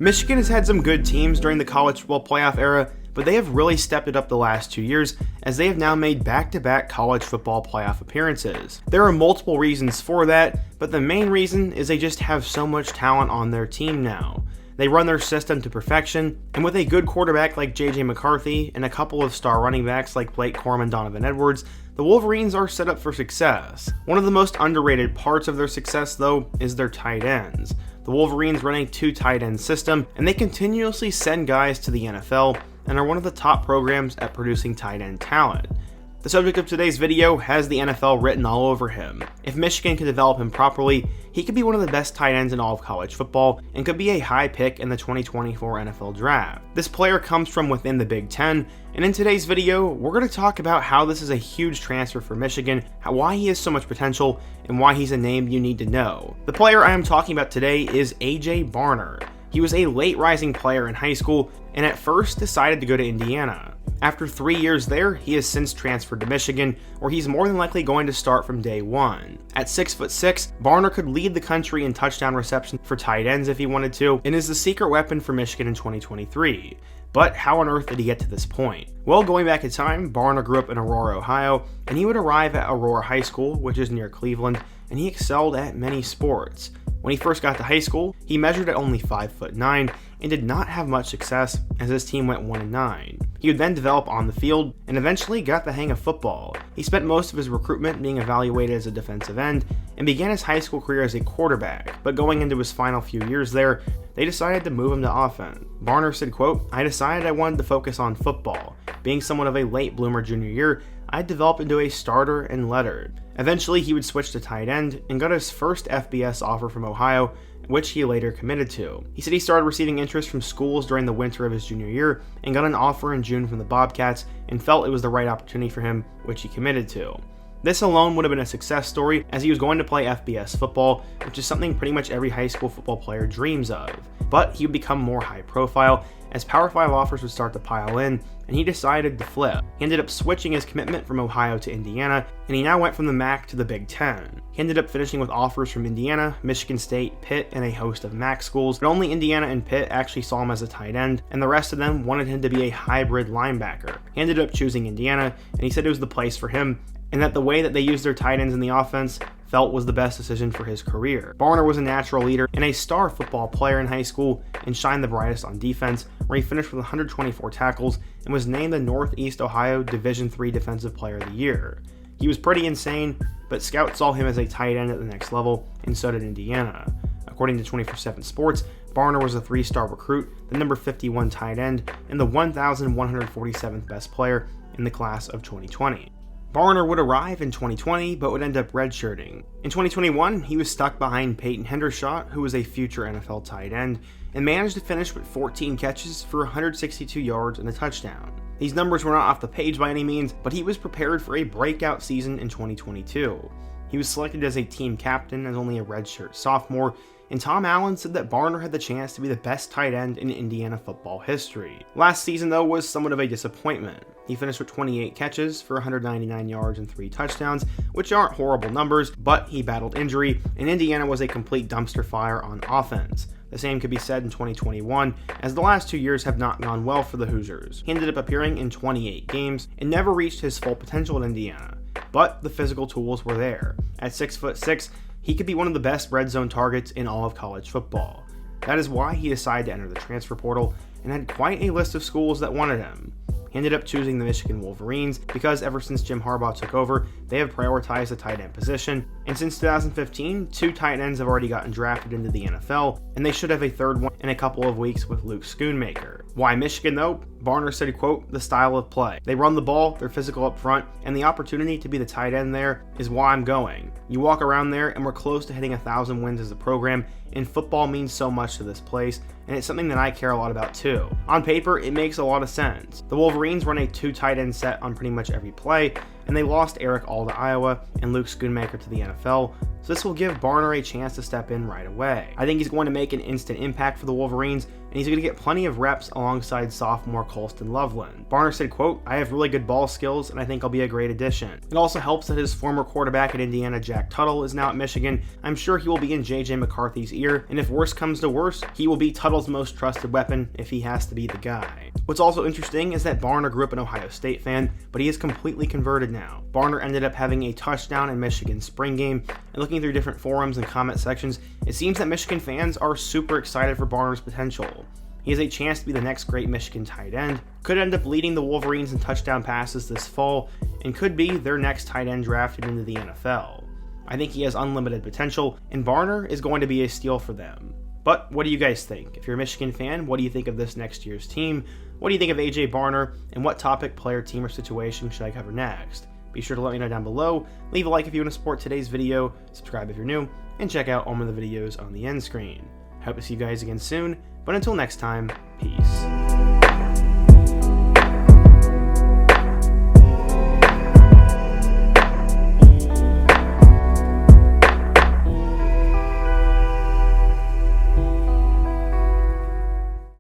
Michigan has had some good teams during the college football playoff era, but they have really stepped it up the last 2 years as they have now made back-to-back college football playoff appearances. There are multiple reasons for that, but the main reason is they just have so much talent on their team now. They run their system to perfection, and with a good quarterback like J.J. McCarthy and a couple of star running backs like Blake Corum and Donovan Edwards, the Wolverines are set up for success. One of the most underrated parts of their success, though, is their tight ends. The Wolverines run a 2 tight end system, and they continuously send guys to the NFL and are one of the top programs at producing tight end talent. The subject of today's video has the NFL written all over him. If Michigan can develop him properly, he could be one of the best tight ends in all of college football and could be a high pick in the 2024 NFL Draft. This player comes from within the Big Ten, and in today's video, we're going to talk about how this is a huge transfer for Michigan, why he has so much potential, and why he's a name you need to know. The player I am talking about today is A.J. Barner. He was a late rising player in high school and at first decided to go to Indiana. After 3 years there, he has since transferred to Michigan, where he's more than likely going to start from day one. At 6'6", Barner could lead the country in touchdown reception for tight ends if he wanted to, and is the secret weapon for Michigan in 2023. But how on earth did he get to this point? Well, going back in time, Barner grew up in Aurora, Ohio, and he would arrive at Aurora High School, which is near Cleveland, and he excelled at many sports. When he first got to high school, he measured at only 5'9" and did not have much success as his team went 1-9. He would then develop on the field and eventually got the hang of football. He spent most of his recruitment being evaluated as a defensive end and began his high school career as a quarterback, but going into his final few years there, they decided to move him to offense. Barner said, quote, "I decided I wanted to focus on football. Being somewhat of a late bloomer junior year, I developed into a starter and lettered." Eventually, he would switch to tight end and got his first FBS offer from Ohio, which he later committed to. He said he started receiving interest from schools during the winter of his junior year and got an offer in June from the Bobcats and felt it was the right opportunity for him, which he committed to. This alone would have been a success story as he was going to play FBS football, which is something pretty much every high school football player dreams of. But he would become more high profile as Power 5 offers would start to pile in, and he decided to flip. He ended up switching his commitment from Ohio to Indiana, and he now went from the MAC to the Big Ten. He ended up finishing with offers from Indiana, Michigan State, Pitt, and a host of MAC schools, but only Indiana and Pitt actually saw him as a tight end, and the rest of them wanted him to be a hybrid linebacker. He ended up choosing Indiana, and he said it was the place for him, and that the way that they used their tight ends in the offense felt was the best decision for his career. Barner was a natural leader and a star football player in high school and shined the brightest on defense, where he finished with 124 tackles and was named the Northeast Ohio Division III Defensive Player of the Year. He was pretty insane, but scouts saw him as a tight end at the next level, and so did Indiana. According to 24/7 Sports, Barner was a 3-star recruit, the number 51 tight end, and the 1,147th best player in the class of 2020. Barner would arrive in 2020, but would end up redshirting. In 2021, he was stuck behind Peyton Hendershot, who was a future NFL tight end, and managed to finish with 14 catches for 162 yards and a touchdown. These numbers were not off the page by any means, but he was prepared for a breakout season in 2022. He was selected as a team captain as only a redshirt sophomore, and Tom Allen said that Barner had the chance to be the best tight end in Indiana football history. Last season, though, was somewhat of a disappointment. He finished with 28 catches for 199 yards and 3 touchdowns, which aren't horrible numbers, but he battled injury, and Indiana was a complete dumpster fire on offense. The same could be said in 2021, as the last 2 years have not gone well for the Hoosiers. He ended up appearing in 28 games and never reached his full potential at Indiana, but the physical tools were there. At 6'6", he could be one of the best red zone targets in all of college football. That is why he decided to enter the transfer portal and had quite a list of schools that wanted him. He ended up choosing the Michigan Wolverines because ever since Jim Harbaugh took over, they have prioritized the tight end position, and since 2015, 2 tight ends have already gotten drafted into the NFL, and they should have a third one in a couple of weeks with Luke Schoonmaker. Why Michigan though? Barner said, quote, "The style of play. They run the ball, they're physical up front, and the opportunity to be the tight end there is why I'm going. You walk around there and we're close to hitting 1,000 wins as a program, and football means so much to this place, and it's something that I care a lot about too. On paper, it makes a lot of sense. The Wolverines run a 2 tight end set on pretty much every play, and they lost Eric All to Iowa and Luke Schoonmaker to the NFL, so this will give Barner a chance to step in right away. I think he's going to make an instant impact for the Wolverines, and he's going to get plenty of reps alongside sophomore Colston Loveland. Barner said, quote, "I have really good ball skills, and I think I'll be a great addition." It also helps that his former quarterback at Indiana, Jack Tuttle, is now at Michigan. I'm sure he will be in J.J. McCarthy's ear, and if worse comes to worse, he will be Tuttle's most trusted weapon if he has to be the guy. What's also interesting is that Barner grew up an Ohio State fan, but he is completely converted now. Barner ended up having a touchdown in Michigan's spring game, and looking through different forums and comment sections, it seems that Michigan fans are super excited for Barner's potential. He has a chance to be the next great Michigan tight end, could end up leading the Wolverines in touchdown passes this fall, and could be their next tight end drafted into the NFL. I think he has unlimited potential, and Barner is going to be a steal for them. But what do you guys think? If you're a Michigan fan, what do you think of this next year's team? What do you think of AJ Barner? And what topic, player, team, or situation should I cover next? Be sure to let me know down below. Leave a like if you want to support today's video, subscribe if you're new, and check out all of the videos on the end screen. I hope to see you guys again soon, but until next time, peace.